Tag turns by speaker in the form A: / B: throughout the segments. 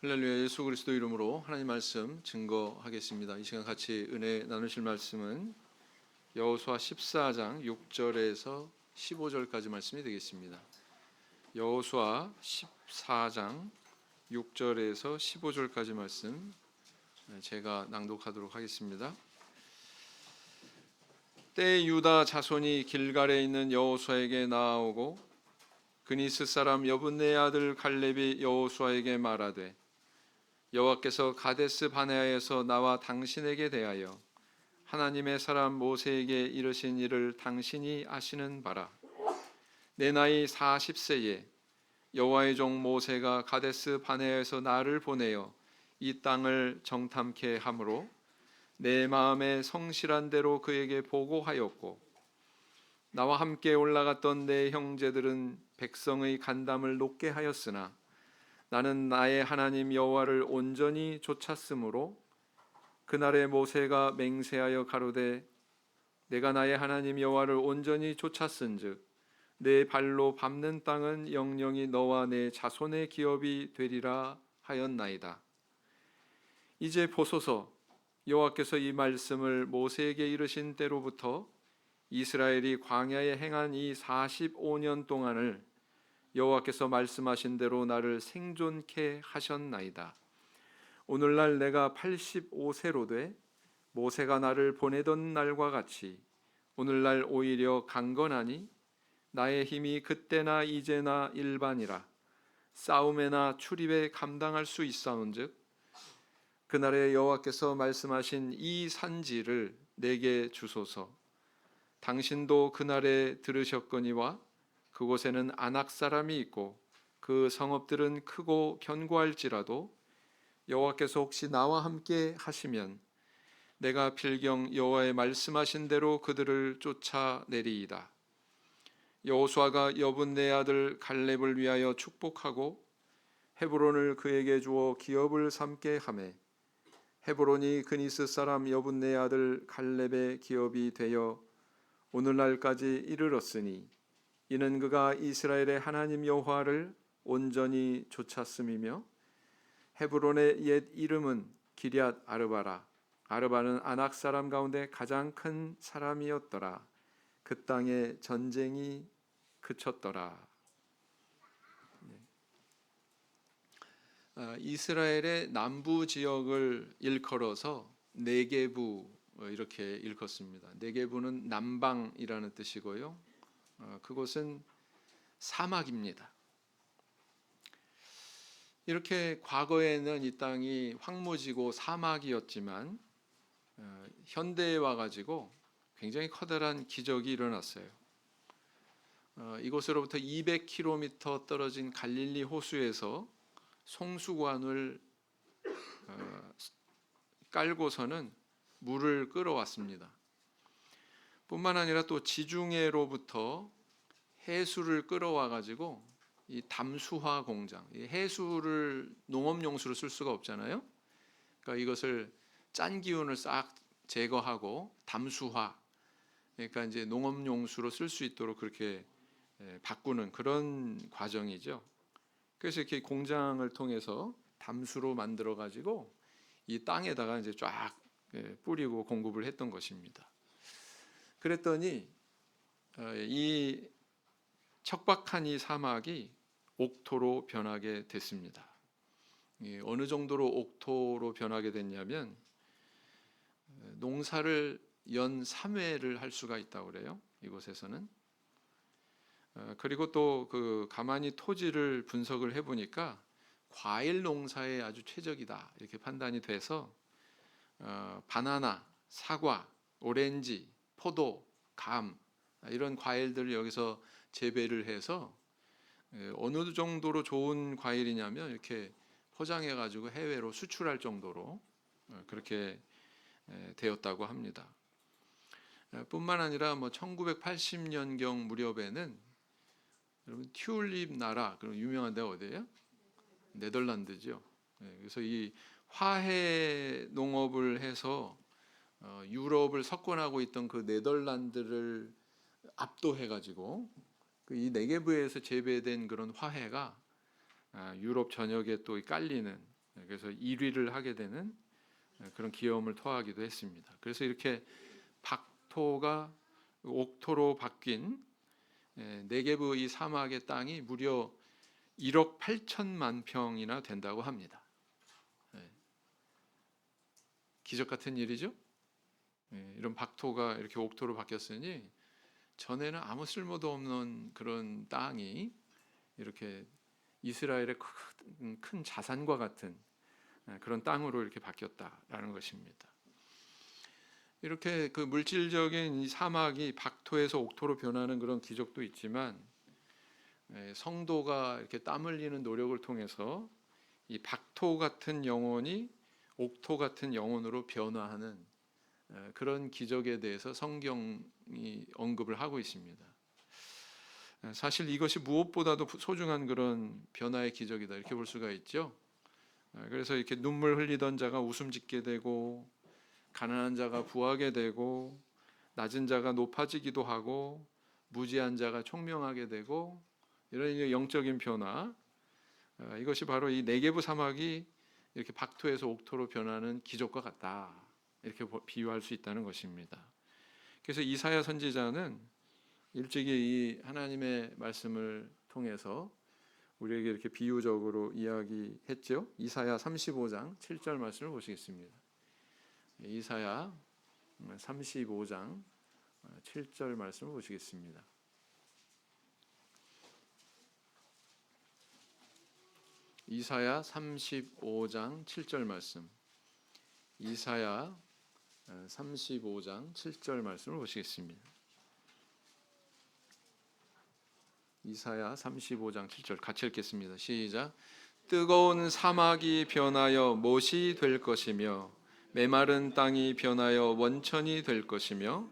A: 할렐루야. 예수 그리스도 이름으로 하나님 말씀 증거하겠습니다. 이 시간 같이 은혜 나누실 말씀은 여호수아 14장 6절에서 15절까지 말씀이 되겠습니다. 여호수아 14장 6절에서 15절까지 말씀 제가 낭독하도록 하겠습니다. 때에 유다 자손이 길갈에 있는 여호수아에게 나아오고 그니스 사람 여분네 아들 갈렙이 여호수아에게 말하되 여호와께서 가데스 바네아에서 나와 당신에게 대하여 하나님의 사람 모세에게 이르신 일을 당신이 아시는 바라. 내 나이 40세에 여호와의 종 모세가 가데스 바네아에서 나를 보내어 이 땅을 정탐케 하므로 내 마음에 성실한 대로 그에게 보고하였고 나와 함께 올라갔던 내 형제들은 백성의 간담을 높게 하였으나 나는 나의 하나님 여호와를 온전히 좇았으므로 그날에 모세가 맹세하여 가로되 내가 나의 하나님 여호와를 온전히 좇았은즉 내 발로 밟는 땅은 영영이 너와 내 자손의 기업이 되리라 하였나이다. 이제 보소서, 여호와께서 이 말씀을 모세에게 이르신 때로부터 이스라엘이 광야에 행한 이 45년 동안을 여호와께서 말씀하신 대로 나를 생존케 하셨나이다. 오늘날 내가 85세로 돼 모세가 나를 보내던 날과 같이 오늘날 오히려 강건하니 나의 힘이 그때나 이제나 일반이라 싸움에나 출입에 감당할 수 있사온즉 그날에 여호와께서 말씀하신 이 산지를 내게 주소서. 당신도 그날에 들으셨거니와 그곳에는 아낙 사람이 있고 그 성읍들은 크고 견고할지라도 여호와께서 혹시 나와 함께 하시면 내가 필경 여호와의 말씀하신 대로 그들을 쫓아내리이다. 여호수아가 여분네 아들 갈렙을 위하여 축복하고 헤브론을 그에게 주어 기업을 삼게 하매 헤브론이 그니스 사람 여분네 아들 갈렙의 기업이 되어 오늘날까지 이르렀으니 이는 그가 이스라엘의 하나님 여호와를 온전히 좇았음이며 헤브론의 옛 이름은 기럇 아르바라. 아르바는 아낙 사람 가운데 가장 큰 사람이었더라. 그 땅에 전쟁이 그쳤더라. 이스라엘의 남부 지역을 일컬어서 네게부 이렇게 일컫습니다. 네게부는 남방이라는 뜻이고요. 그곳은 사막입니다. 이렇게 과거에는 이 땅이 황무지고 사막이었지만 현대에 와가지고 굉장히 커다란 기적이 일어났어요. 이곳으로부터 200km 떨어진 갈릴리 호수에서 송수관을 깔고서는 물을 끌어왔습니다. 뿐만 아니라 또 지중해로부터 해수를 끌어와 가지고 이 담수화 공장, 이 해수를 농업용수로 쓸 수가 없잖아요. 그러니까 이것을 짠 기운을 싹 제거하고 담수화, 그러니까 이제 농업용수로 쓸 수 있도록 그렇게 바꾸는 그런 과정이죠. 그래서 이렇게 공장을 통해서 담수로 만들어 가지고 이 땅에다가 이제 쫙 뿌리고 공급을 했던 것입니다. 그랬더니 이 척박한 이 사막이 옥토로 변하게 됐습니다. 어느 정도로 옥토로 변하게 됐냐면 농사를 연 3회를 할 수가 있다고 그래요. 이곳에서는. 그리고 또 그 가만히 토지를 분석을 해보니까 과일 농사에 아주 최적이다 이렇게 판단이 돼서 바나나, 사과, 오렌지, 포도, 감 이런 과일들을 여기서 재배를 해서 어느 정도로 좋은 과일이냐면 이렇게 포장해 가지고 해외로 수출할 정도로 그렇게 되었다고 합니다. 뿐만 아니라 뭐 1980년경 무렵에는 여러분 튤립 나라, 그럼 유명한 데가 어디예요? 네덜란드죠. 그래서 이 화훼 농업을 해서 유럽을 석권하고 있던 그 네덜란드를 압도해가지고 이 네게브에서 재배된 그런 화훼가 유럽 전역에 또 깔리는 그래서 1위를 하게 되는 그런 기염을 토하기도 했습니다. 그래서 이렇게 박토가 옥토로 바뀐 네게브 이 사막의 땅이 무려 1억 8천만 평이나 된다고 합니다. 기적 같은 일이죠. 이런 박토가 이렇게 옥토로 바뀌었으니 전에는 아무 쓸모도 없는 그런 땅이 이렇게 이스라엘의 큰 자산과 같은 그런 땅으로 이렇게 바뀌었다라는 것입니다. 이렇게 그 물질적인 이 사막이 박토에서 옥토로 변하는 그런 기적도 있지만 성도가 이렇게 땀 흘리는 노력을 통해서 이 박토 같은 영혼이 옥토 같은 영혼으로 변화하는 그런 기적에 대해서 성경이 언급을 하고 있습니다. 사실 이것이 무엇보다도 소중한 그런 변화의 기적이다 이렇게 볼 수가 있죠. 그래서 이렇게 눈물 흘리던 자가 웃음 짓게 되고 가난한 자가 부하게 되고 낮은 자가 높아지기도 하고 무지한 자가 총명하게 되고 이런 영적인 변화, 이것이 바로 이 네게브 사막이 이렇게 박토에서 옥토로 변하는 기적과 같다 이렇게 비유할 수 있다는 것입니다. 그래서 이사야 선지자는 일찍이 이 하나님의 말씀을 통해서 우리에게 이렇게 비유적으로 이야기했죠. 이사야 35장 7절 말씀을 보시겠습니다. 이사야 35장 7절 말씀을 보시겠습니다. 이사야 35장 7절 말씀. 이사야 35장 7절 말씀을 보시겠습니다. 이사야 35장 7절 같이 읽겠습니다. 시작. 뜨거운 사막이 변하여 못이 될 것이며 메마른 땅이 변하여 원천이 될 것이며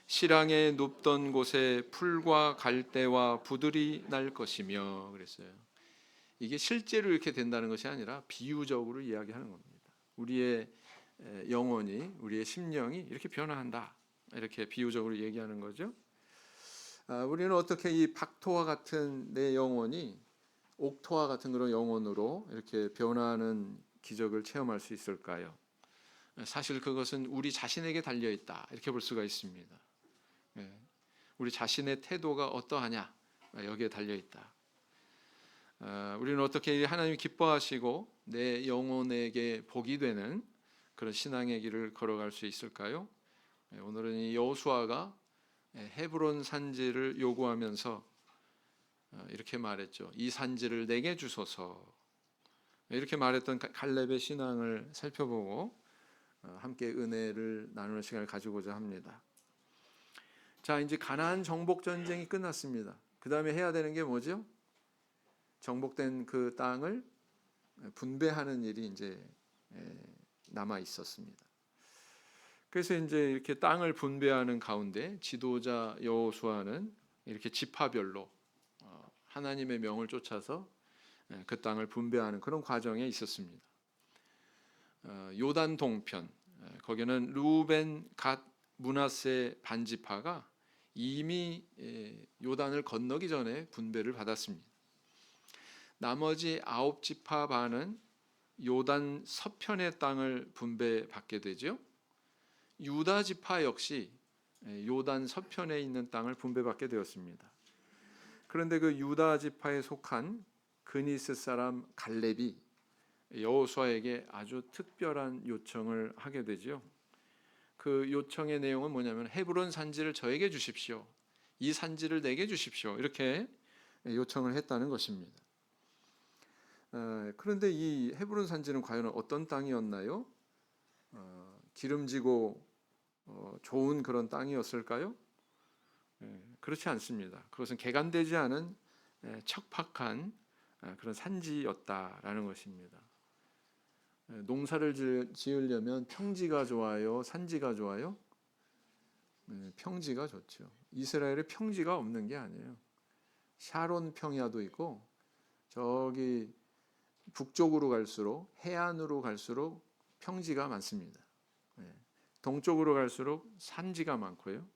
A: 실황에 눕던 곳에 풀과 갈대와 부들이 날 것이며 그랬어요. 이게 실제로 이렇게 된다는 것이 아니라 비유적으로 이야기하는 겁니다. 우리의 영혼이, 우리의 심령이 이렇게 변화한다. 이렇게 비유적으로 얘기하는 거죠. 우리는 어떻게 이 박토와 같은 내 영혼이 옥토와 같은 그런 영혼으로 이렇게 변화하는 기적을 체험할 수 있을까요? 사실 그것은 우리 자신에게 달려 있다. 이렇게 볼 수가 있습니다. 우리 자신의 태도가 어떠하냐 여기에 달려 있다. 우리는 어떻게 하나님이 기뻐하시고 내 영혼에게 복이 되는 그런 신앙의 길을 걸어갈 수 있을까요? 오늘은 이 여호수아가 헤브론 산지를 요구하면서 이렇게 말했죠. 이 산지를 내게 주소서. 이렇게 말했던 갈렙의 신앙을 살펴보고 함께 은혜를 나누는 시간을 가지고자 합니다. 자, 이제 가나안 정복 전쟁이 끝났습니다. 그 다음에 해야 되는 게 뭐죠? 정복된 그 땅을 분배하는 일이 이제 남아 있었습니다. 그래서 이제 이렇게 땅을 분배하는 가운데 지도자 여호수아는 이렇게 지파별로 하나님의 명을 쫓아서 그 땅을 분배하는 그런 과정에 있었습니다. 요단 동편 거기는 루벤, 갓, 므낫세 반지파가 이미 요단을 건너기 전에 분배를 받았습니다. 나머지 9지파 반은 요단 서편의 땅을 분배받게 되죠. 유다 지파 역시 요단 서편에 있는 땅을 분배받게 되었습니다. 그런데 그 유다 지파에 속한 그니스 사람 갈렙이 여호수아에게 아주 특별한 요청을 하게 되죠. 그 요청의 내용은 뭐냐면 헤브론 산지를 저에게 주십시오. 이 산지를 내게 주십시오. 이렇게 요청을 했다는 것입니다. 그런데 이 헤브론 산지는 과연 어떤 땅이었나요? 기름지고 좋은 그런 땅이었을까요? 그렇지 않습니다. 그것은 개간되지 않은 척박한 그런 산지였다라는 것입니다. 농사를 지으려면 평지가 좋아요? 산지가 좋아요? 평지가 좋죠. 이스라엘에 평지가 없는 게 아니에요. 샤론 평야도 있고 저기 북쪽으로 갈수록 해안으로 갈수록 평지가 많습니다. 동쪽으로 갈수록 산지가 많고요.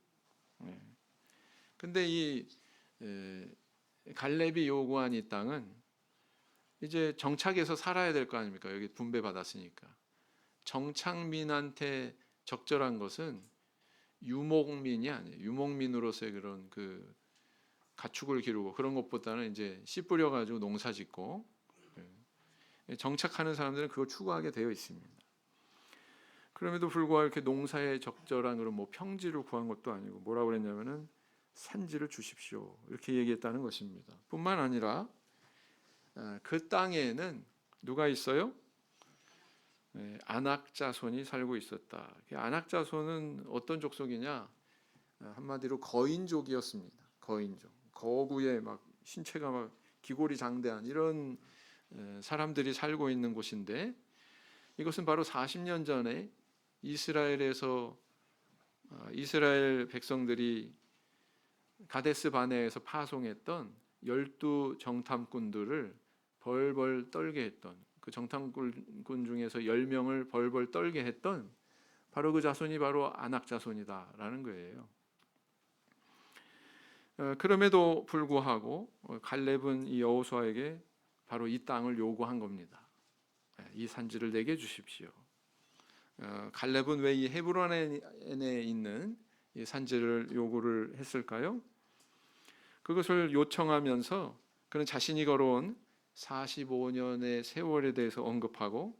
A: 근데 이 갈렙이 요구한 이 땅은 이제 정착해서 살아야 될 거 아닙니까? 여기 분배 받았으니까. 정착민한테 적절한 것은 유목민이 아니에요. 유목민으로서의 그런 그 가축을 기르고 그런 것보다는 이제 씨 뿌려 가지고 농사 짓고 정착하는 사람들은 그걸 추구하게 되어 있습니다. 그럼에도 불구하고 이렇게 농사에 적절한 그런 뭐 평지를 구한 것도 아니고 뭐라고 그랬냐면은 산지를 주십시오 이렇게 얘기했다는 것입니다. 뿐만 아니라 그 땅에는 누가 있어요? 아낙 자손이 살고 있었다. 아낙 자손은 어떤 족속이냐? 한마디로 거인족이었습니다. 거인족. 거구의 막 신체가 막 기골이 장대한 이런 사람들이 살고 있는 곳인데 이것은 바로 40년 전에 이스라엘에서 이스라엘 백성들이 가데스 바네에서 파송했던 12 정탐꾼들을 벌벌 떨게 했던 그 정탐꾼 중에서 10명을 벌벌 떨게 했던 바로 그 자손이 바로 아낙 자손이다라는 거예요. 그럼에도 불구하고 갈렙은 이 여호수아에게 바로 이 땅을 요구한 겁니다. 이 산지를 내게 주십시오. 갈렙은 왜 이 헤브론에 있는 이 산지를 요구를 했을까요? 그것을 요청하면서 그는 자신이 걸어온 45년의 세월에 대해서 언급하고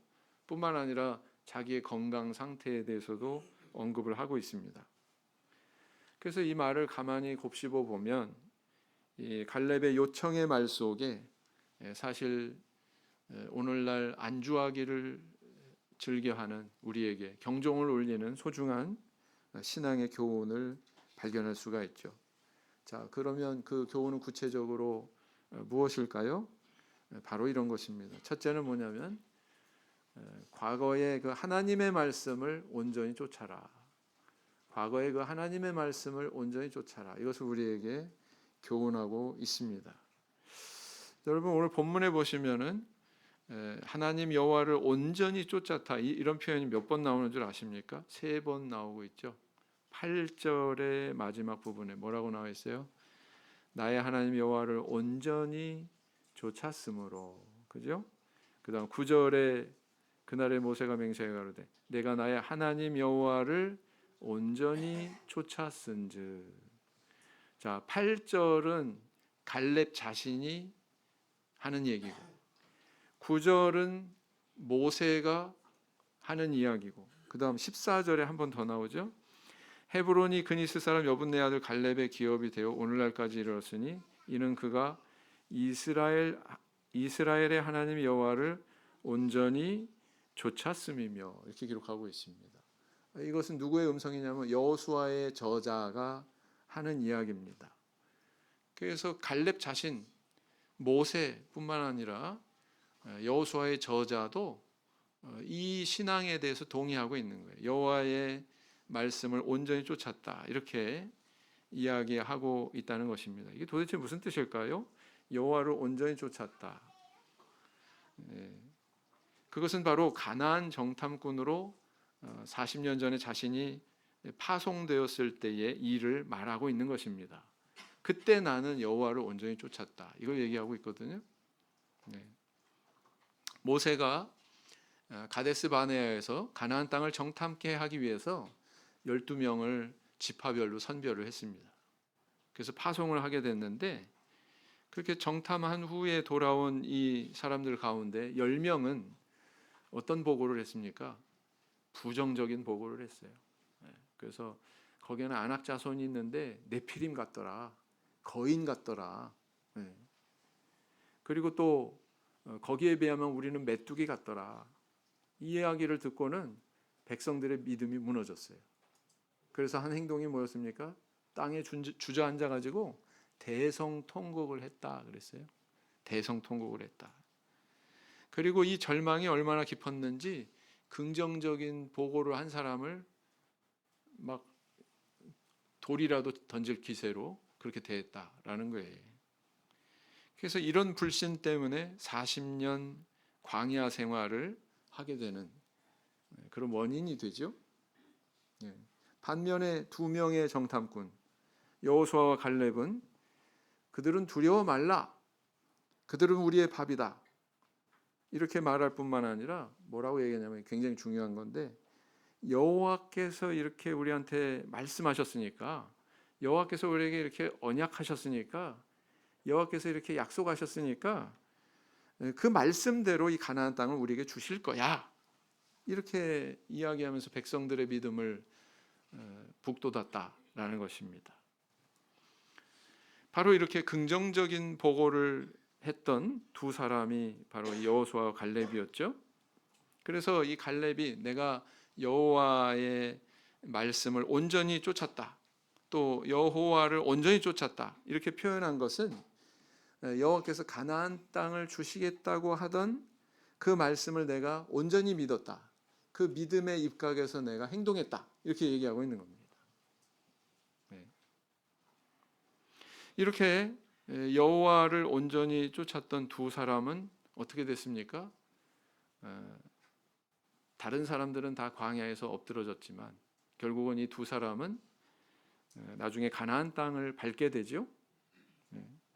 A: 뿐만 아니라 자기의 건강 상태에 대해서도 언급을 하고 있습니다. 그래서 이 말을 가만히 곱씹어 보면 이 갈렙의 요청의 말 속에 사실 오늘날 안주하기를 즐겨하는 우리에게 경종을 울리는 소중한 신앙의 교훈을 발견할 수가 있죠. 자, 그러면 그 교훈은 구체적으로 무엇일까요? 바로 이런 것입니다. 첫째는 뭐냐면 과거의 그 하나님의 말씀을 온전히 쫓아라. 과거의 그 하나님의 말씀을 온전히 쫓아라. 이것을 우리에게 교훈하고 있습니다. 여러분 오늘 본문에 보시면은 하나님 여호와를 온전히 쫓았다 이런 표현이 몇 번 나오는 줄 아십니까? 3번 나오고 있죠. 8절의 마지막 부분에 뭐라고 나와 있어요? 나의 하나님 여호와를 온전히 쫓았으므로, 그죠? 그다음 9절에 그날에 모세가 맹세하여 가로되 내가 나의 하나님 여호와를 온전히 쫓았은즉. 자, 8절은 갈렙 자신이 하는 얘기고 9절은 모세가 하는 이야기고 그다음 14절에 한 번 더 나오죠. 헤브론이 그니스 사람 여분네 아들 갈렙의 기업이 되어 오늘날까지 이르렀으니 이는 그가 이스라엘의 하나님 여호와를 온전히 쫓았음이며 이렇게 기록하고 있습니다. 이것은 누구의 음성이냐면 여호수아의 저자가 하는 이야기입니다. 그래서 갈렙 자신 모세뿐만 아니라 여호수아의 저자도 이 신앙에 대해서 동의하고 있는 거예요. 여호와의 말씀을 온전히 쫓았다 이렇게 이야기하고 있다는 것입니다. 이게 도대체 무슨 뜻일까요? 여호와를 온전히 쫓았다. 그것은 바로 가나안 정탐꾼으로 40년 전에 자신이 파송되었을 때의 일을 말하고 있는 것입니다. 그때 나는 여호와를 온전히 쫓았다. 이걸 얘기하고 있거든요. 모세가 가데스 바네아에서 가나안 땅을 정탐케 하기 위해서 12명을 지파별로 선별을 했습니다. 그래서 파송을 하게 됐는데 그렇게 정탐한 후에 돌아온 이 사람들 가운데 10명은 어떤 보고를 했습니까? 부정적인 보고를 했어요. 그래서 거기에는 아낙 자손이 있는데 네피림 같더라. 거인 같더라. 그리고 또 거기에 비하면 우리는 메뚜기 같더라. 이 이야기를 듣고는 백성들의 믿음이 무너졌어요. 그래서 한 행동이 뭐였습니까? 땅에 주저앉아 가지고 대성통곡을 했다 그랬어요. 대성통곡을 했다. 그리고 이 절망이 얼마나 깊었는지 긍정적인 보고를 한 사람을 막 돌이라도 던질 기세로 그렇게 대했다라는 거예요. 그래서 이런 불신 때문에 40년 광야 생활을 하게 되는 그런 원인이 되죠. 반면에 2명의 정탐꾼 여호수아와 갈렙은 그들은 두려워 말라. 그들은 우리의 밥이다. 이렇게 말할 뿐만 아니라 뭐라고 얘기하냐면 굉장히 중요한 건데, 여호와께서 이렇게 우리한테 말씀하셨으니까, 여호와께서 우리에게 이렇게 언약하셨으니까, 여호와께서 이렇게 약속하셨으니까 그 말씀대로 이 가나안 땅을 우리에게 주실 거야. 이렇게 이야기하면서 백성들의 믿음을 북돋았다라는 것입니다. 바로 이렇게 긍정적인 보고를 했던 두 사람이 바로 여호수아와 갈렙이었죠. 그래서 이 갈렙이 내가 여호와의 말씀을 온전히 쫓았다, 또 여호와를 온전히 쫓았다, 이렇게 표현한 것은 여호와께서 가나안 땅을 주시겠다고 하던 그 말씀을 내가 온전히 믿었다, 그 믿음의 입각에서 내가 행동했다, 이렇게 얘기하고 있는 겁니다. 이렇게 여호와를 온전히 쫓았던 두 사람은 어떻게 됐습니까? 다른 사람들은 다 광야에서 엎드러졌지만 결국은 이 두 사람은 나중에 가나안 땅을 밟게 되죠.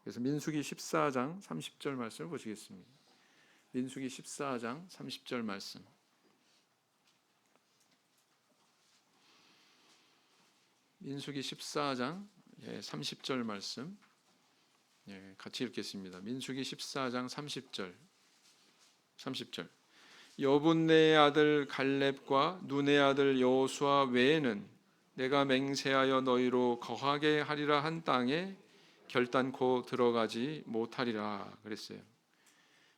A: 그래서 민수기 14장 30절 말씀을 보시겠습니다. 민수기 14장 30절 말씀. 민수기 14장 30절 말씀 같이 읽겠습니다. 민수기 14장 30절. 여분네의 아들 갈렙과 눈의 아들 여호수아 외에는 내가 맹세하여 너희로 거하게 하리라 한 땅에 결단코 들어가지 못하리라 그랬어요.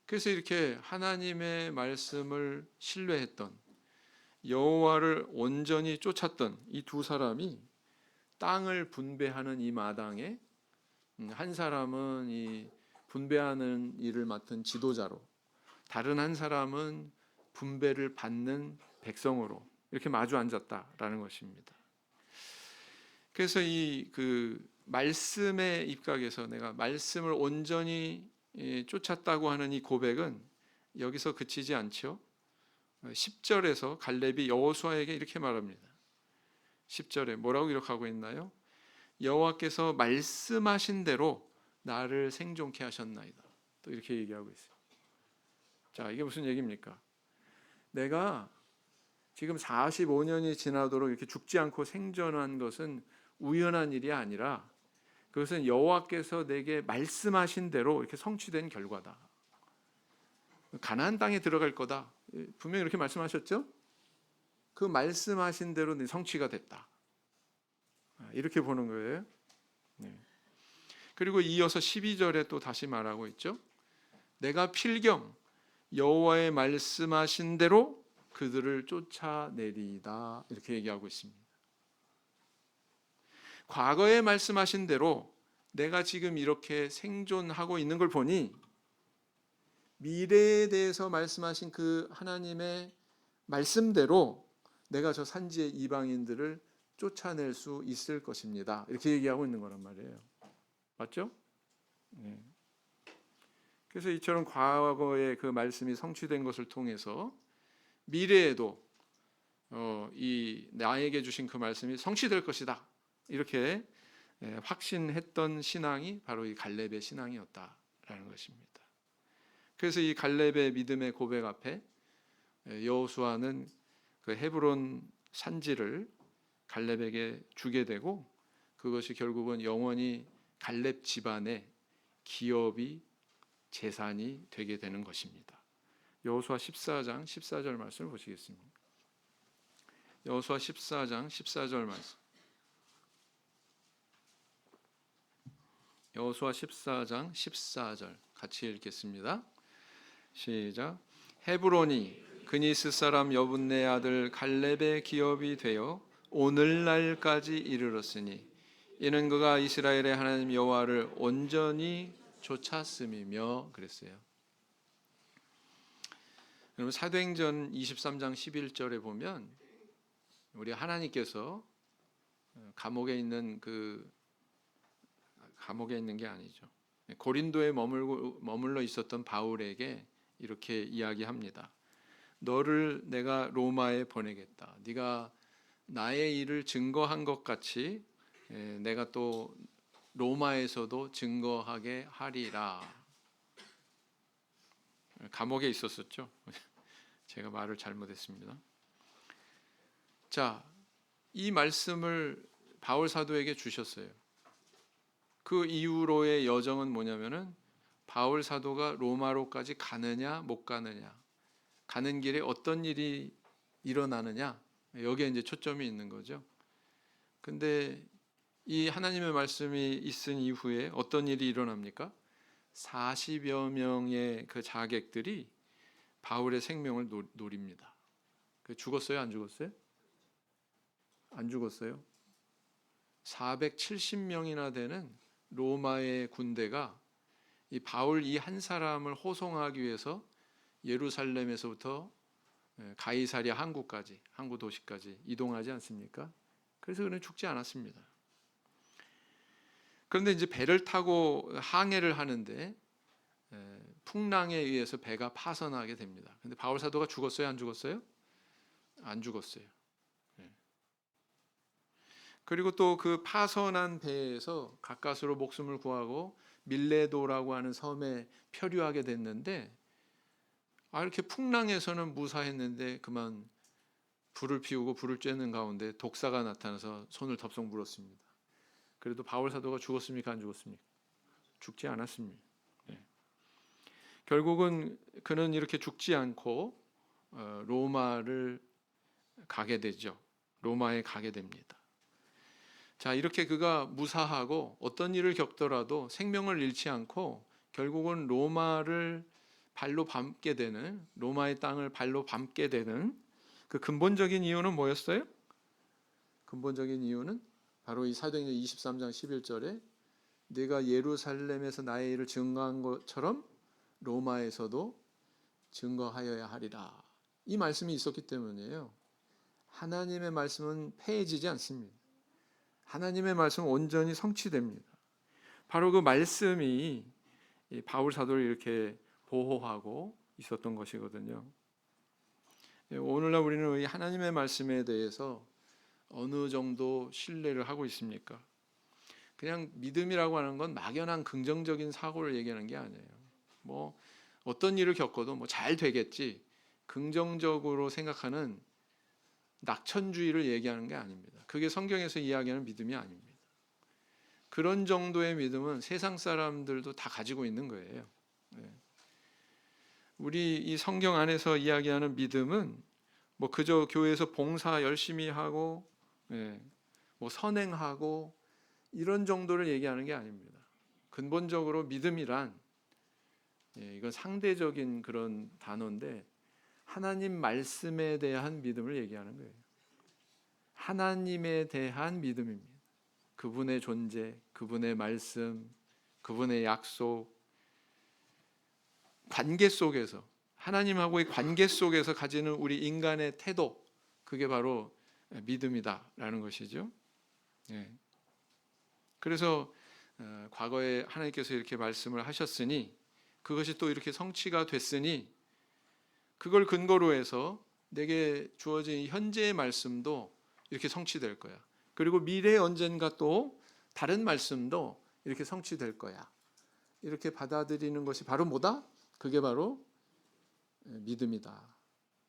A: 그래서 이렇게 하나님의 말씀을 신뢰했던, 여호와를 온전히 쫓았던 이 두 사람이 땅을 분배하는 이 마당에, 한 사람은 이 분배하는 일을 맡은 지도자로, 다른 한 사람은 분배를 받는 백성으로 이렇게 마주 앉았다라는 것입니다. 그래서 이 말씀의 입각에서 내가 말씀을 온전히 쫓았다고 하는 이 고백은 여기서 그치지 않죠. 10절에서 갈렙이 여호수아에게 이렇게 말합니다. 10절에 뭐라고 기록하고 있나요? 여호와께서 말씀하신 대로 나를 생존케 하셨나이다. 또 이렇게 얘기하고 있어요. 자, 이게 무슨 얘기입니까? 내가 지금 45년이 지나도록 이렇게 죽지 않고 생존한 것은 우연한 일이 아니라 그것은 여호와께서 내게 말씀하신 대로 이렇게 성취된 결과다. 가나안 땅에 들어갈 거다. 분명히 이렇게 말씀하셨죠? 그 말씀하신 대로 내 성취가 됐다. 이렇게 보는 거예요. 그리고 이어서 12절에 또 다시 말하고 있죠. 내가 필경 여호와의 말씀하신 대로 그들을 쫓아내리이다. 이렇게 얘기하고 있습니다. 과거에 말씀하신 대로 내가 지금 이렇게 생존하고 있는 걸 보니 미래에 대해서 말씀하신 그 하나님의 말씀대로 내가 저 산지의 이방인들을 쫓아낼 수 있을 것입니다. 이렇게 얘기하고 있는 거란 말이에요. 맞죠? 네. 그래서 이처럼 과거에 그 말씀이 성취된 것을 통해서 미래에도 이 나에게 주신 그 말씀이 성취될 것이다. 이렇게 확신했던 신앙이 바로 이 갈렙의 신앙이었다라는 것입니다. 그래서 이 갈렙의 믿음의 고백 앞에 여호수아는 그 헤브론 산지를 갈렙에게 주게 되고, 그것이 결국은 영원히 갈렙 집안의 기업이, 재산이 되게 되는 것입니다. 여호수아 14장 14절 말씀을 보시겠습니다. 여호수아 14장 14절 말씀. 여호수아 14장 14절 같이 읽겠습니다. 시작. 헤브론이 그니스 사람 여분네 아들 갈렙의 기업이 되어 오늘날까지 이르렀으니 이는 그가 이스라엘의 하나님 여호와를 온전히 쫓았음이며 그랬어요. 여러분, 사도행전 23장 11절에 보면 우리 하나님께서 감옥에 있는 게 아니죠. 고린도에 머물러 있었던 바울에게 이렇게 이야기합니다. 너를 내가 로마에 보내겠다. 네가 나의 일을 증거한 것 같이 내가 또 로마에서도 증거하게 하리라. 감옥에 있었었죠. 제가 말을 잘못했습니다. 자, 이 말씀을 바울 사도에게 주셨어요. 그 이후로의 여정은 뭐냐면은 바울 사도가 로마로까지 가느냐 못 가느냐, 가는 길에 어떤 일이 일어나느냐, 여기에 이제 초점이 있는 거죠. 근데 이 하나님의 말씀이 있은 이후에 어떤 일이 일어납니까? 40여 명의 그 자객들이 바울의 생명을 노립니다. 죽었어요? 안 죽었어요? 안 죽었어요. 470명이나 되는 로마의 군대가 이 바울 이 한 사람을 호송하기 위해서 예루살렘에서부터 가이사랴 항구까지, 항구 도시까지 이동하지 않습니까? 그래서 그는 죽지 않았습니다. 그런데 이제 배를 타고 항해를 하는데 풍랑에 의해서 배가 파선하게 됩니다. 근데 바울 사도가 죽었어요? 안 죽었어요? 안 죽었어요. 그리고 또 그 파선한 배에서 가까스로 목숨을 구하고 밀레도라고 하는 섬에 표류하게 됐는데, 이렇게 풍랑에서는 무사했는데 그만 불을 피우고 불을 쬐는 가운데 독사가 나타나서 손을 덥석 물었습니다. 그래도 바울 사도가 죽었습니까? 안 죽었습니까? 죽지 않았습니다. 결국은 그는 이렇게 죽지 않고 로마를 가게 되죠. 로마에 가게 됩니다. 자, 이렇게 그가 무사하고 어떤 일을 겪더라도 생명을 잃지 않고 결국은 로마를 발로 밟게 되는, 로마의 땅을 발로 밟게 되는 그 근본적인 이유는 뭐였어요? 근본적인 이유는 바로 이 사도행전 23장 11절에 내가 예루살렘에서 나의 일을 증거한 것처럼 로마에서도 증거하여야 하리라, 이 말씀이 있었기 때문이에요. 하나님의 말씀은 폐해지지 않습니다. 하나님의 말씀은 온전히 성취됩니다. 바로 그 말씀이 바울 사도를 이렇게 보호하고 있었던 것이거든요. 오늘날 우리는 이 하나님의 말씀에 대해서 어느 정도 신뢰를 하고 있습니까? 그냥 믿음이라고 하는 건 막연한 긍정적인 사고를 얘기하는 게 아니에요. 뭐 어떤 일을 겪어도 뭐 잘 되겠지, 긍정적으로 생각하는 낙천주의를 얘기하는 게 아닙니다. 그게 성경에서 이야기하는 믿음이 아닙니다. 그런 정도의 믿음은 세상 사람들도 다 가지고 있는 거예요. 우리 이 성경 안에서 이야기하는 믿음은 뭐 그저 교회에서 봉사 열심히 하고 뭐 선행하고 이런 정도를 얘기하는 게 아닙니다. 근본적으로 믿음이란 이건 상대적인 그런 단어인데 하나님 말씀에 대한 믿음을 얘기하는 거예요. 하나님에 대한 믿음입니다. 그분의 존재, 그분의 말씀, 그분의 약속, 관계 속에서, 하나님하고의 관계 속에서 가지는 우리 인간의 태도, 그게 바로 믿음이다라는 것이죠. 그래서 과거에 하나님께서 이렇게 말씀을 하셨으니, 그것이 또 이렇게 성취가 됐으니, 그걸 근거로 해서 내게 주어진 현재의 말씀도 이렇게 성취될 거야. 그리고 미래에 언젠가 또 다른 말씀도 이렇게 성취될 거야. 이렇게 받아들이는 것이 바로 뭐다? 그게 바로 믿음이다.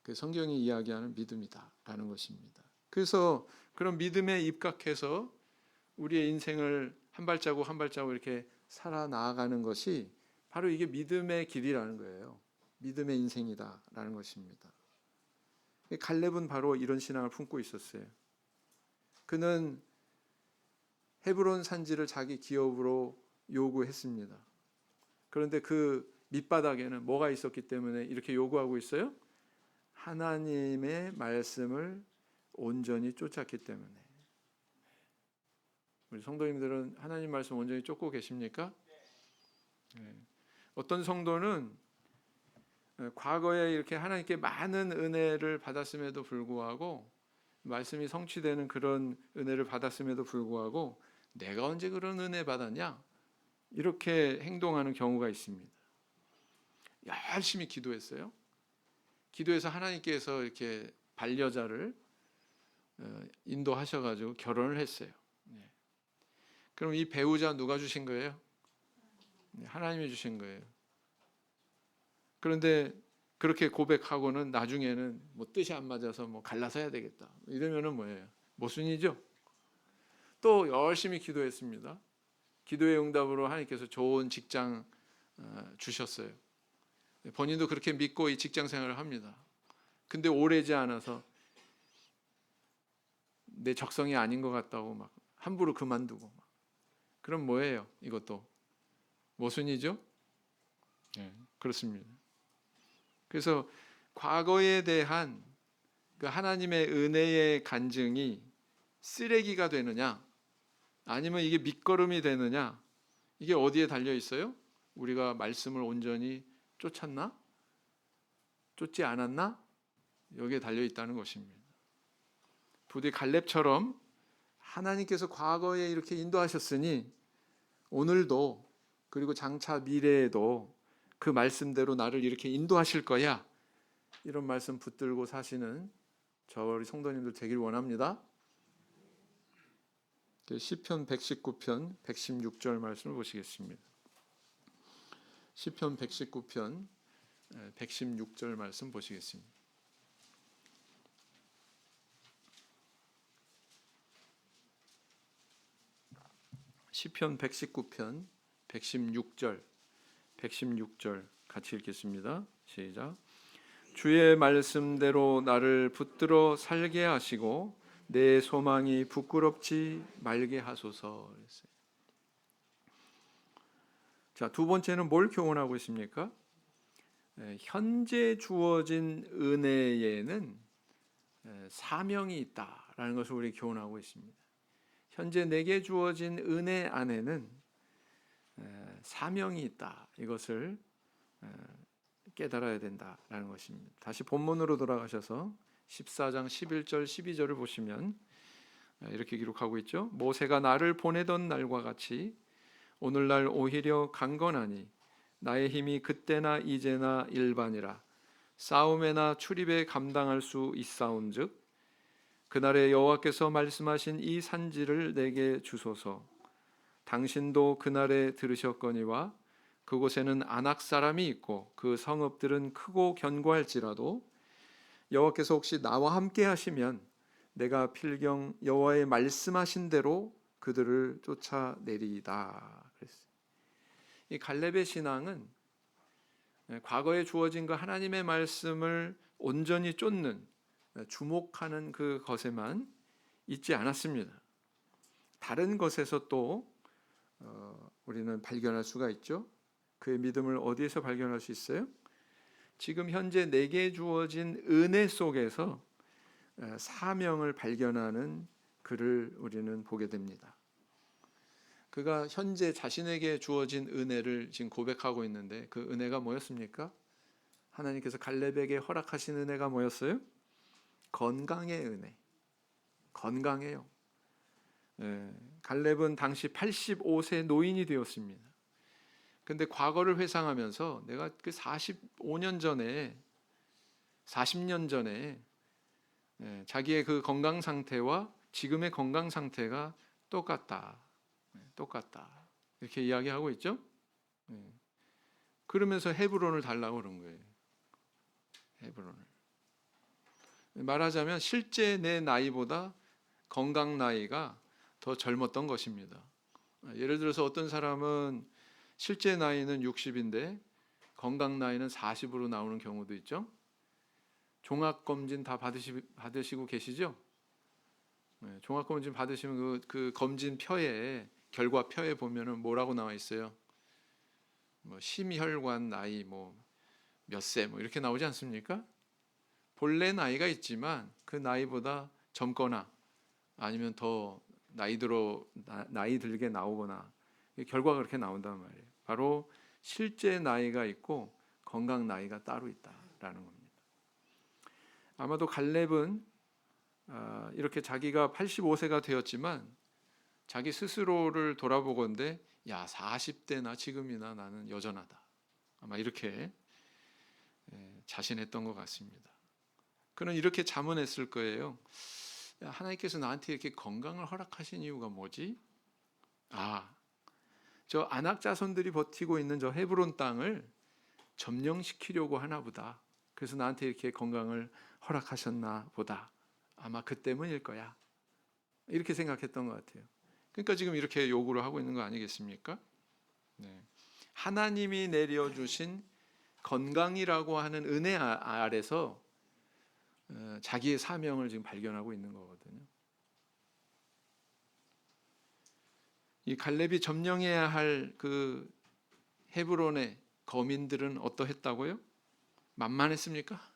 A: 그 성경이 이야기하는 믿음이다라는 것입니다. 그래서 그런 믿음에 입각해서 우리의 인생을 한 발자국 한 발자국 이렇게 살아 나아가는 것이 바로 이게 믿음의 길이라는 거예요. 믿음의 인생이다라는 것입니다. 갈렙은 바로 이런 신앙을 품고 있었어요. 그는 헤브론 산지를 자기 기업으로 요구했습니다. 그런데 그 밑바닥에는 뭐가 있었기 때문에 이렇게 요구하고 있어요? 하나님의 말씀을 온전히 쫓았기 때문에. 우리 성도님들은 하나님 말씀 온전히 쫓고 계십니까? 어떤 성도는 과거에 이렇게 하나님께 많은 은혜를 받았음에도 불구하고, 말씀이 성취되는 그런 은혜를 받았음에도 불구하고 내가 언제 그런 은혜 받았냐, 이렇게 행동하는 경우가 있습니다. 열심히 기도했어요. 기도해서 하나님께서 이렇게 반려자를 인도하셔가지고 결혼을 했어요. 그럼 이 배우자 누가 주신 거예요? 하나님이 주신 거예요. 그런데 그렇게 고백하고는 나중에는 뭐 뜻이 안 맞아서 뭐 갈라서 해야 되겠다. 이러면은 뭐예요? 모순이죠. 또 열심히 기도했습니다. 기도의 응답으로 하나님께서 좋은 직장 주셨어요. 본인도 그렇게 믿고 이 직장 생활을 합니다. 근데 오래지 않아서 내 적성이 아닌 것 같다고 막 함부로 그만두고 막. 그럼 뭐예요? 이것도 모순이죠? 네, 그렇습니다. 그래서 과거에 대한 그 하나님의 은혜의 간증이 쓰레기가 되느냐, 아니면 이게 밑거름이 되느냐, 이게 어디에 달려 있어요? 우리가 말씀을 온전히 쫓았나? 쫓지 않았나? 여기에 달려 있다는 것입니다. 부디 갈렙처럼 하나님께서 과거에 이렇게 인도하셨으니 오늘도 그리고 장차 미래에도 그 말씀대로 나를 이렇게 인도하실 거야. 이런 말씀 붙들고 사시는 저희 성도님들 되길 원합니다. 시편 119편 116절 말씀을 보시겠습니다. 시편 119편 116절 말씀 보시겠습니다. 시편 119편 116절 같이 읽겠습니다. 시작. 주의 말씀대로 나를 붙들어 살게 하시고 내 소망이 부끄럽지 말게 하소서. 자, 두 번째는 뭘 교훈하고 있습니까? 현재 주어진 은혜에는 사명이 있다라는 것을 우리 교훈하고 있습니다. 현재 내게 주어진 은혜 안에는 사명이 있다. 이것을 깨달아야 된다라는 것입니다. 다시 본문으로 돌아가셔서 14장 11절 12절을 보시면 이렇게 기록하고 있죠. 모세가 나를 보내던 날과 같이 오늘날 오히려 강건하니 나의 힘이 그때나 이제나 일반이라 싸움에나 출입에 감당할 수 있사온즉 그날에 여호와께서 말씀하신 이 산지를 내게 주소서. 당신도 그날에 들으셨거니와 그곳에는 아낙 사람이 있고 그 성읍들은 크고 견고할지라도 여호와께서 혹시 나와 함께 하시면 내가 필경 여호와의 말씀하신 대로 그들을 쫓아내리이다. 그랬어요. 이 갈렙의 신앙은 과거에 주어진 그 하나님의 말씀을 온전히 쫓는 주목하는 그 것에만 있지 않았습니다. 다른 것에서 또 우리는 발견할 수가 있죠. 그의 믿음을 어디에서 발견할 수 있어요? 지금 현재 내게 주어진 은혜 속에서 사명을 발견하는 그를 우리는 보게 됩니다. 그가 현재 자신에게 주어진 은혜를 지금 고백하고 있는데 그 은혜가 뭐였습니까? 하나님께서 갈렙에게 허락하신 은혜가 뭐였어요? 건강의 은혜. 건강해요. 갈렙은 당시 85세 노인이 되었습니다. 근데 과거를 회상하면서 내가 그 45년 전에 40년 전에 자기의 그 건강 상태와 지금의 건강 상태가 똑같다. 이렇게 이야기하고 있죠. 그러면서 헤브론을 달라고 그런 거예요. 헤브론을. 말하자면 실제 내 나이보다 건강 나이가 더 젊었던 것입니다. 예를 들어서 어떤 사람은 실제 나이는 60인데 건강 나이는 40으로 나오는 경우도 있죠. 종합검진 다 받으시고 계시죠? 종합검진 받으시면 그 검진 표에 결과표에 보면은 뭐라고 나와 있어요? 뭐 심혈관 나이 뭐 몇 세 뭐 이렇게 나오지 않습니까? 본래 나이가 있지만 그 나이보다 젊거나 아니면 더 나이 들게 나오거나 결과가 그렇게 나온단 말이에요. 바로 실제 나이가 있고 건강 나이가 따로 있다라는 겁니다. 아마도 갈렙은 이렇게 자기가 85세가 되었지만 자기 스스로를 돌아보건대 야 40대나 지금이나 나는 여전하다. 아마 이렇게 자신했던 것 같습니다. 그는 이렇게 자문했을 거예요. 하나님께서 나한테 이렇게 건강을 허락하신 이유가 뭐지? 저 아낙 자손들이 버티고 있는 저 헤브론 땅을 점령시키려고 하나 보다. 그래서 나한테 이렇게 건강을 허락하셨나 보다. 아마 그 때문일 거야. 이렇게 생각했던 것 같아요. 그러니까 지금 이렇게 요구를 하고 있는 거 아니겠습니까? 네. 하나님이 내려주신 건강이라고 하는 은혜 아래서 자기의 사명을 지금 발견하고 있는 거거든요. 이 갈렙이 점령해야 할 그 헤브론의 거민들은 어떠했다고요? 만만했습니까?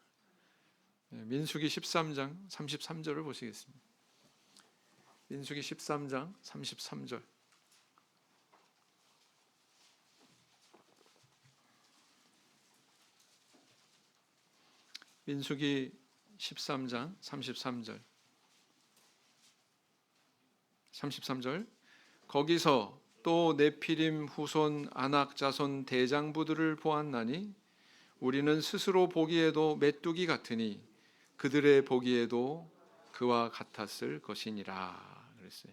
A: 민수기 13장 33절을 보시겠습니다. 민수기 13장 33절. 민수기 13장 33절. 33절. 거기서 또 네피림 후손 아낙 자손 대장부들을 보았나니 우리는 스스로 보기에도 메뚜기 같으니 그들의 보기에도 그와 같았을 것이니라 그랬어요.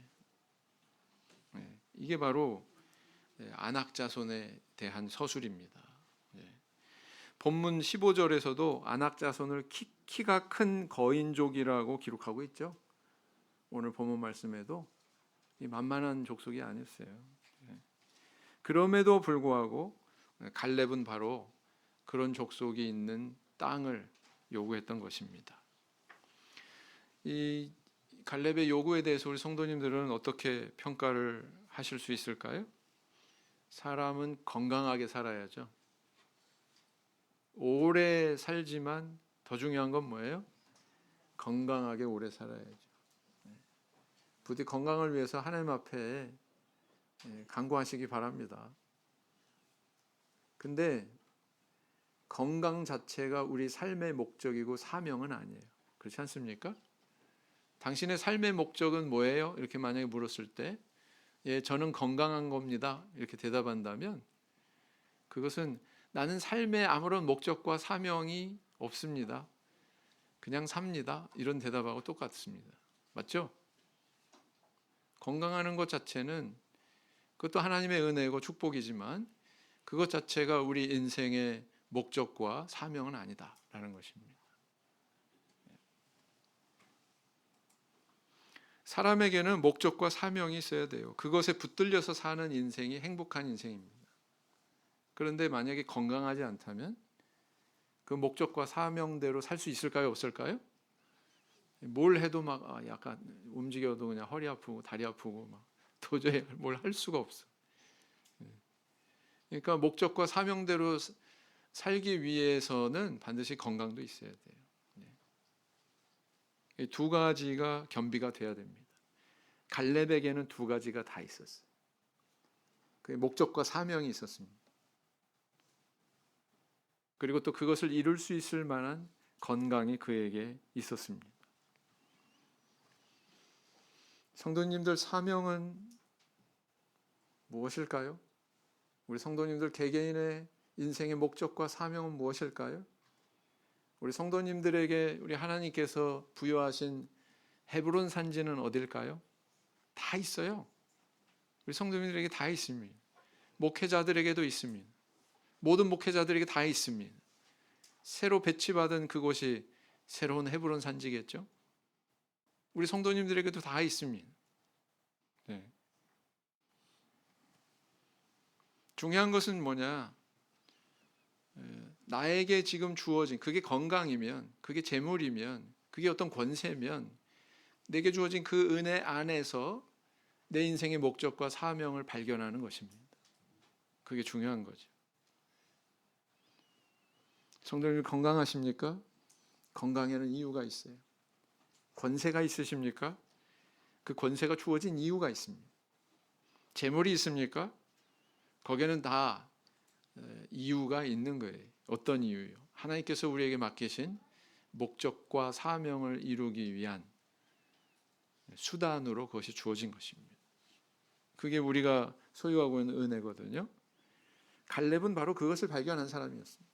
A: 네, 이게 바로 아낙 자손에 대한 서술입니다. 본문 15절에서도 아낙 자손을 키가 큰 거인족이라고 기록하고 있죠. 오늘 본문 말씀에도 만만한 족속이 아니었어요. 그럼에도 불구하고 갈렙은 바로 그런 족속이 있는 땅을 요구했던 것입니다. 이 갈렙의 요구에 대해서 우리 성도님들은 어떻게 평가를 하실 수 있을까요? 사람은 건강하게 살아야죠. 오래 살지만 더 중요한 건 뭐예요? 건강하게 오래 살아야죠. 부디 건강을 위해서 하나님 앞에 간구하시기 바랍니다. 근데 건강 자체가 우리 삶의 목적이고 사명은 아니에요. 그렇지 않습니까? 당신의 삶의 목적은 뭐예요? 이렇게 만약에 물었을 때 저는 건강한 겁니다. 이렇게 대답한다면 그것은 나는 삶에 아무런 목적과 사명이 없습니다. 그냥 삽니다. 이런 대답하고 똑같습니다. 맞죠? 건강하는 것 자체는 그것도 하나님의 은혜고 축복이지만 그것 자체가 우리 인생의 목적과 사명은 아니다라는 것입니다. 사람에게는 목적과 사명이 있어야 돼요. 그것에 붙들려서 사는 인생이 행복한 인생입니다. 그런데 만약에 건강하지 않다면 그 목적과 사명대로 살 수 있을까요? 없을까요? 뭘 해도 막 약간 움직여도 그냥 허리 아프고 다리 아프고 막 도저히 뭘 할 수가 없어. 그러니까 목적과 사명대로 살기 위해서는 반드시 건강도 있어야 돼요. 이 두 가지가 겸비가 돼야 됩니다. 갈렙에게는 두 가지가 다 있었어요. 그 목적과 사명이 있었습니다. 그리고 또 그것을 이룰 수 있을 만한 건강이 그에게 있었습니다. 성도님들 사명은 무엇일까요? 우리 성도님들 개개인의 인생의 목적과 사명은 무엇일까요? 우리 성도님들에게 우리 하나님께서 부여하신 헤브론 산지는 어딜까요? 다 있어요. 우리 성도님들에게 다 있습니다. 목회자들에게도 있습니다. 모든 목회자들에게 다 있습니다. 새로 배치받은 그곳이 새로운 헤브론 산지겠죠? 우리 성도님들에게도 다 있습니다. 네. 중요한 것은 뭐냐? 나에게 지금 주어진 그게 건강이면, 그게 재물이면, 그게 어떤 권세면 내게 주어진 그 은혜 안에서 내 인생의 목적과 사명을 발견하는 것입니다. 그게 중요한 거죠. 성도님 건강하십니까? 건강에는 이유가 있어요. 권세가 있으십니까? 그 권세가 주어진 이유가 있습니다. 재물이 있습니까? 거기에는 다 이유가 있는 거예요. 어떤 이유요? 하나님께서 우리에게 맡기신 목적과 사명을 이루기 위한 수단으로 그것이 주어진 것입니다. 그게 우리가 소유하고 있는 은혜거든요. 갈렙은 바로 그것을 발견한 사람이었습니다.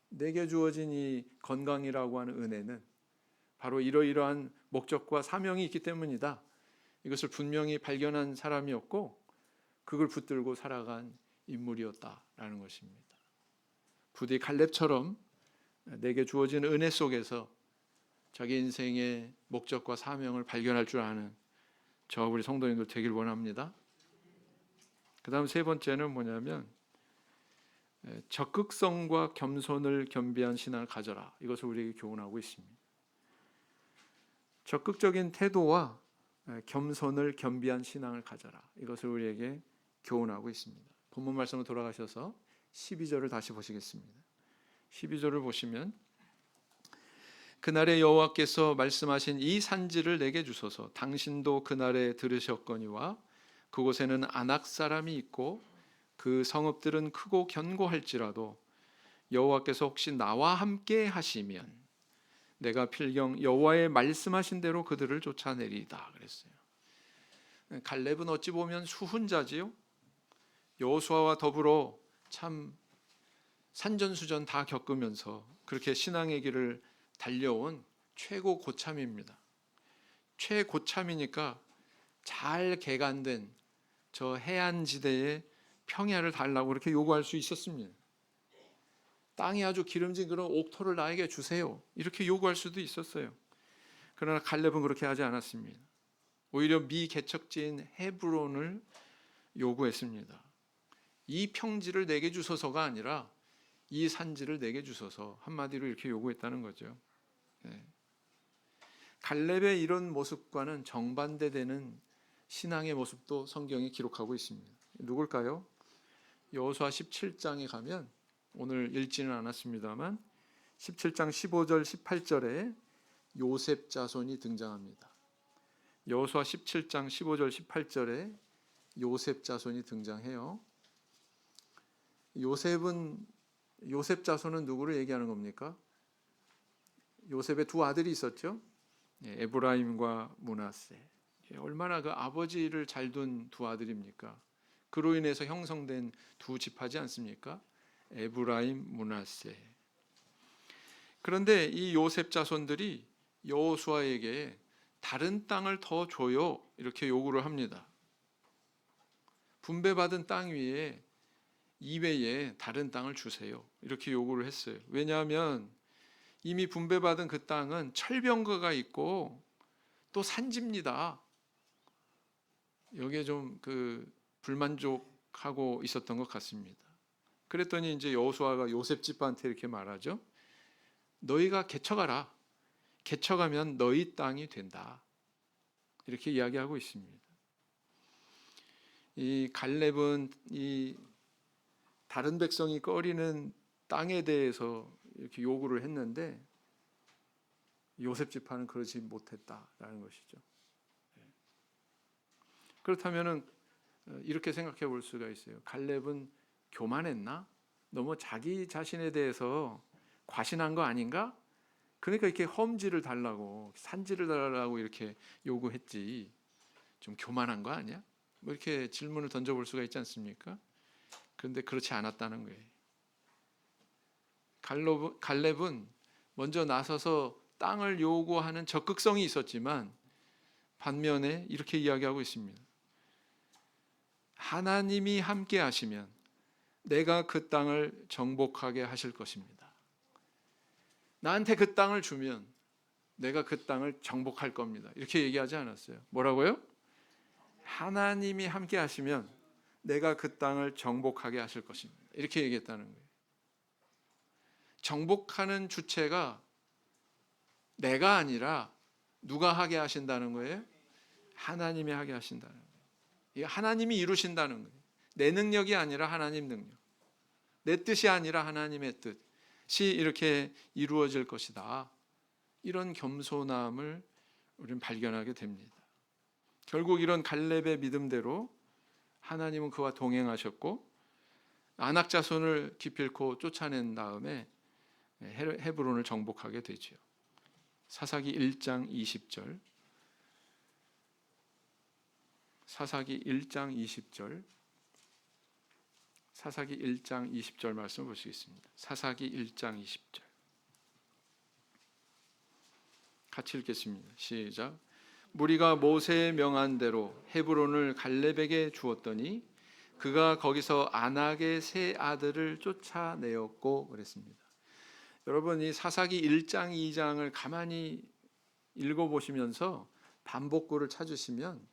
A: 내게 주어진 이 건강이라고 하는 은혜는 바로 이러이러한 목적과 사명이 있기 때문이다. 이것을 분명히 발견한 사람이었고 그걸 붙들고 살아간 인물이었다라는 것입니다. 부디 갈렙처럼 내게 주어진 은혜 속에서 자기 인생의 목적과 사명을 발견할 줄 아는 저와 우리 성도님들 되길 원합니다. 그 다음 세 번째는 뭐냐면 적극성과 겸손을 겸비한 신앙을 가져라. 이것을 우리에게 교훈하고 있습니다. 적극적인 태도와 겸손을 겸비한 신앙을 가져라. 이것을 우리에게 교훈하고 있습니다. 본문 말씀으로 돌아가셔서 12절을 다시 보시겠습니다. 12절을 보시면 그날에 여호와께서 말씀하신 이 산지를 내게 주소서. 당신도 그날에 들으셨거니와 그곳에는 아낙 사람이 있고 그 성읍들은 크고 견고할지라도 여호와께서 혹시 나와 함께 하시면 내가 필경 여호와의 말씀하신 대로 그들을 쫓아내리이다 그랬어요. 갈렙은 어찌 보면 수훈자지요. 여호수아와 더불어 참 산전수전 다 겪으면서 그렇게 신앙의 길을 달려온 최고 고참입니다. 최고참이니까 잘 개간된 저 해안지대의 평야를 달라고 그렇게 요구할 수 있었습니다. 땅이 아주 기름진 그런 옥토를 나에게 주세요. 이렇게 요구할 수도 있었어요. 그러나 갈렙은 그렇게 하지 않았습니다. 오히려 미개척지인 헤브론을 요구했습니다. 이 평지를 내게 주소서가 아니라 이 산지를 내게 주소서, 한마디로 이렇게 요구했다는 거죠. 네. 갈렙의 이런 모습과는 정반대되는 신앙의 모습도 성경이 기록하고 있습니다. 누굴까요? 여호수아 17장에 가면 오늘 읽지는 않았습니다만 17장 15절 18절에 요셉 자손이 등장합니다. 여호수아 17장 15절 18절에 요셉 자손이 등장해요. 요셉 자손은 누구를 얘기하는 겁니까? 요셉의 두 아들이 있었죠. 에브라임과 므낫세. 얼마나 그 아버지를 잘 둔 두 아들입니까? 그로 인해서 형성된 두 지파지 않습니까? 에브라임, 므낫세. 그런데 이 요셉 자손들이 여호수아에게 다른 땅을 더 줘요 이렇게 요구를 합니다. 분배받은 땅 위에 이외에 다른 땅을 주세요 이렇게 요구를 했어요. 왜냐하면 이미 분배받은 그 땅은 철병거가 있고 또 산지입니다. 여기에 좀 불만족하고 있었던 것 같습니다. 그랬더니 이제 여호수아가 요셉 지파한테 이렇게 말하죠. 너희가 개척하라. 개척하면 너희 땅이 된다. 이렇게 이야기하고 있습니다. 이 갈렙은 이 다른 백성이 꺼리는 땅에 대해서 이렇게 요구를 했는데 요셉 지파는 그러지 못했다라는 것이죠. 그렇다면은 이렇게 생각해 볼 수가 있어요. 갈렙은 교만했나? 너무 자기 자신에 대해서 과신한 거 아닌가? 그러니까 이렇게 험지를 달라고 산지를 달라고 이렇게 요구했지. 좀 교만한 거 아니야? 뭐 이렇게 질문을 던져볼 수가 있지 않습니까? 그런데 그렇지 않았다는 거예요. 갈렙은 먼저 나서서 땅을 요구하는 적극성이 있었지만 반면에 이렇게 이야기하고 있습니다. 하나님이 함께 하시면 내가 그 땅을 정복하게 하실 것입니다. 나한테 그 땅을 주면 내가 그 땅을 정복할 겁니다. 이렇게 얘기하지 않았어요. 뭐라고요? 하나님이 함께 하시면 내가 그 땅을 정복하게 하실 것입니다. 이렇게 얘기했다는 거예요. 정복하는 주체가 내가 아니라 누가 하게 하신다는 거예요? 하나님이 하게 하신다는 거예요. 이게 하나님이 이루신다는 거예요. 내 능력이 아니라 하나님 능력, 내 뜻이 아니라 하나님의 뜻이 이렇게 이루어질 것이다. 이런 겸손함을 우리는 발견하게 됩니다. 결국 이런 갈렙의 믿음대로 하나님은 그와 동행하셨고 아낙 자손을 기필코 쫓아낸 다음에 헤브론을 정복하게 되죠. 사사기 1장 20절. 사사기 1장 20절. 사사기 1장 20절 말씀 보시겠습니다. 사사기 1장 20절. 같이 읽겠습니다. 시작. 무리가 모세의 명한 대로 헤브론을 갈렙에게 주었더니 그가 거기서 안악의 세 아들을 쫓아내었고 그랬습니다. 여러분, 이 사사기 1장 2장을 가만히 읽어보시면서 반복구를 찾으시면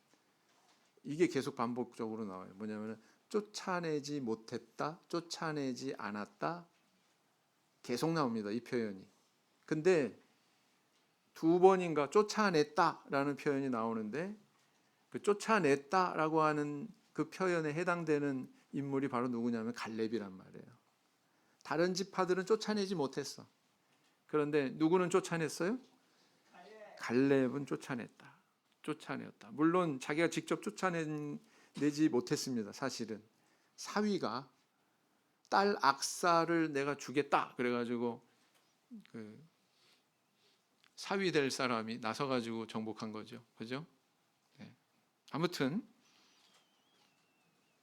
A: 이게 계속 반복적으로 나와요. 뭐냐면 쫓아내지 못했다, 쫓아내지 않았다, 계속 나옵니다. 이 표현이. 근데 두 번인가 쫓아냈다라는 표현이 나오는데 그 쫓아냈다라고 하는 그 표현에 해당되는 인물이 바로 누구냐면 갈렙이란 말이에요. 다른 지파들은 쫓아내지 못했어. 그런데 누구는 쫓아냈어요? 갈렙은 쫓아냈다. 쫓아내었다. 물론 자기가 직접 쫓아내지 못했습니다. 사실은 사위가 딸 악사를 내가 주겠다 그래가지고 그 사위 될 사람이 나서가지고 정복한 거죠. 그죠? 네. 아무튼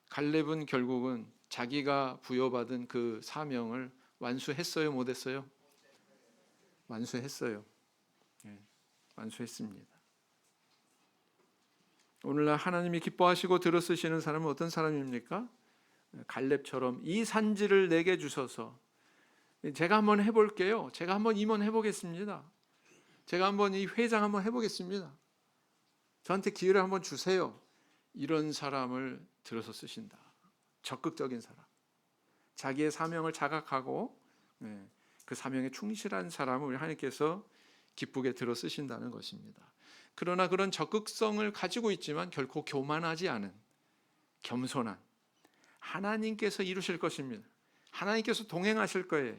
A: 갈렙은 결국은 자기가 부여받은 그 사명을 완수했어요, 못했어요? 완수했어요. 네. 완수했습니다. 오늘날 하나님이 기뻐하시고 들어쓰시는 사람은 어떤 사람입니까? 갈렙처럼 이 산지를 내게 주셔서 제가 한번 해볼게요. 제가 한번 임원해 보겠습니다. 제가 한번 이 회장 한번 해보겠습니다. 저한테 기회를 한번 주세요. 이런 사람을 들어서 쓰신다. 적극적인 사람. 자기의 사명을 자각하고 그 사명에 충실한 사람을 우리 하나님께서 기쁘게 들어 쓰신다는 것입니다. 그러나 그런 적극성을 가지고 있지만 결코 교만하지 않은 겸손한 하나님께서 이루실 것입니다. 하나님께서 동행하실 거예요.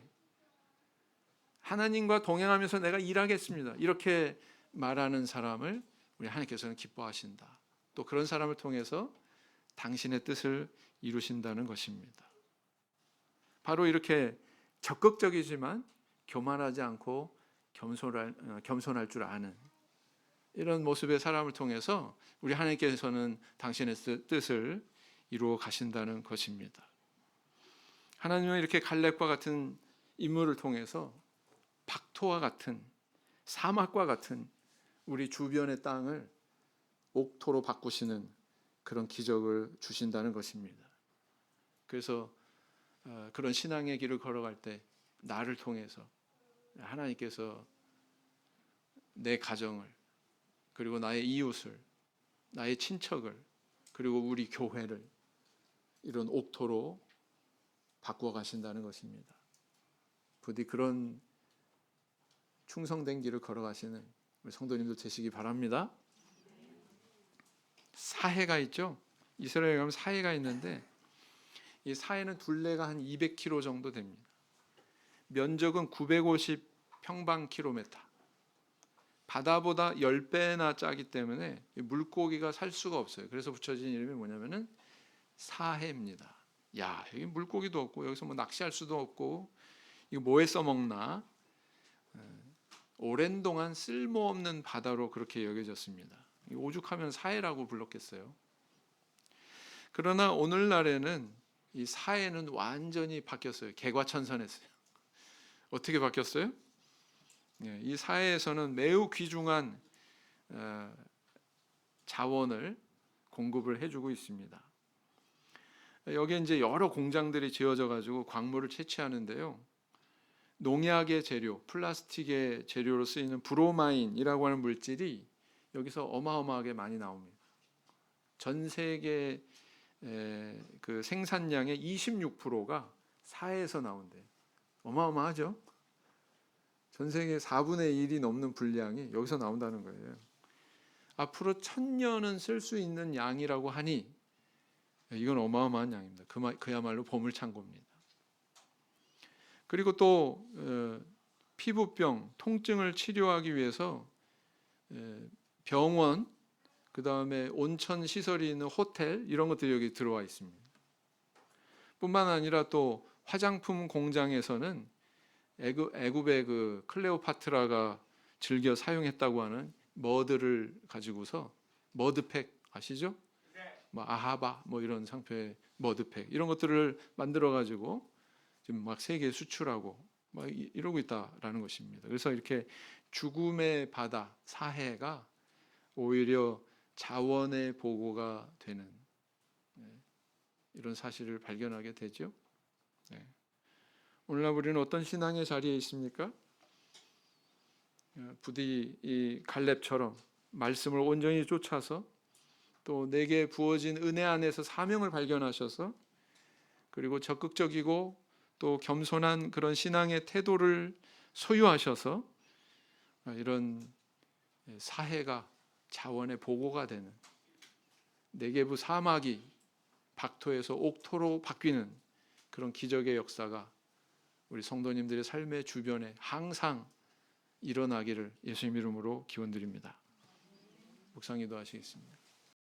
A: 하나님과 동행하면서 내가 일하겠습니다. 이렇게 말하는 사람을 우리 하나님께서는 기뻐하신다. 또 그런 사람을 통해서 당신의 뜻을 이루신다는 것입니다. 바로 이렇게 적극적이지만 교만하지 않고 겸손할 줄 아는 이런 모습의 사람을 통해서 우리 하나님께서는 당신의 뜻을 이루어 가신다는 것입니다. 하나님은 이렇게 갈렙과 같은 인물을 통해서 박토와 같은 사막과 같은 우리 주변의 땅을 옥토로 바꾸시는 그런 기적을 주신다는 것입니다. 그래서 그런 신앙의 길을 걸어갈 때 나를 통해서 하나님께서 내 가정을 그리고 나의 이웃을 나의 친척을 그리고 우리 교회를 이런 옥토로 바꾸어 가신다는 것입니다. 부디 그런 충성된 길을 걸어가시는 우리 성도님들 되시기 바랍니다. 사해가 있죠. 이스라엘에 가면 사해가 있는데 이 사해는 둘레가 한 200km 정도 됩니다. 면적은 950평방킬로미터. 바다보다 10배나 짜기 때문에 물고기가 살 수가 없어요. 그래서 붙여진 이름이 뭐냐면은 사해입니다. 야, 여기 물고기도 없고 여기서 뭐 낚시할 수도 없고 이거 뭐에 써먹나? 오랜 동안 쓸모없는 바다로 그렇게 여겨졌습니다. 오죽하면 사해라고 불렀겠어요. 그러나 오늘날에는 이 사해는 완전히 바뀌었어요. 개과천선했어요. 어떻게 바뀌었어요? 이 사해에서는 매우 귀중한 자원을 공급을 해주고 있습니다. 여기에 이제 여러 공장들이 지어져 가지고 광물을 채취하는데요. 농약의 재료, 플라스틱의 재료로 쓰이는 브로마인이라고 하는 물질이 여기서 어마어마하게 많이 나옵니다. 전 세계 그 생산량의 26%가 사해에서 나온대요. 어마어마하죠? 전 세계 4분의 1이 넘는 분량이 여기서 나온다는 거예요. 앞으로 1000년은 쓸 수 있는 양이라고 하니 이건 어마어마한 양입니다. 그야말로 보물창고입니다. 그리고 또 피부병, 통증을 치료하기 위해서 병원, 그 다음에 온천 시설이 있는 호텔 이런 것들이 여기 들어와 있습니다. 뿐만 아니라 또 화장품 공장에서는 애굽의 그 클레오파트라가 즐겨 사용했다고 하는 머드를 가지고서 머드팩 아시죠? 뭐 아하바 뭐 이런 상표의 머드팩 이런 것들을 만들어 가지고 지금 막 세계에 수출하고 막 이러고 있다라는 것입니다. 그래서 이렇게 죽음의 바다 사해가 오히려 자원의 보고가 되는 이런 사실을 발견하게 되죠. 네. 오늘날 우리는 어떤 신앙의 자리에 있습니까? 부디 이 갈렙처럼 말씀을 온전히 쫓아서 또 내게 부어진 은혜 안에서 사명을 발견하셔서 그리고 적극적이고 또 겸손한 그런 신앙의 태도를 소유하셔서 이런 사해가 자원의 보고가 되는 네게부 사막이 박토에서 옥토로 바뀌는 그런 기적의 역사가 우리 성도님들의 삶의 주변에 항상 일어나기를 예수님 이름으로 기원드립니다. 묵상기도 하시겠습니다.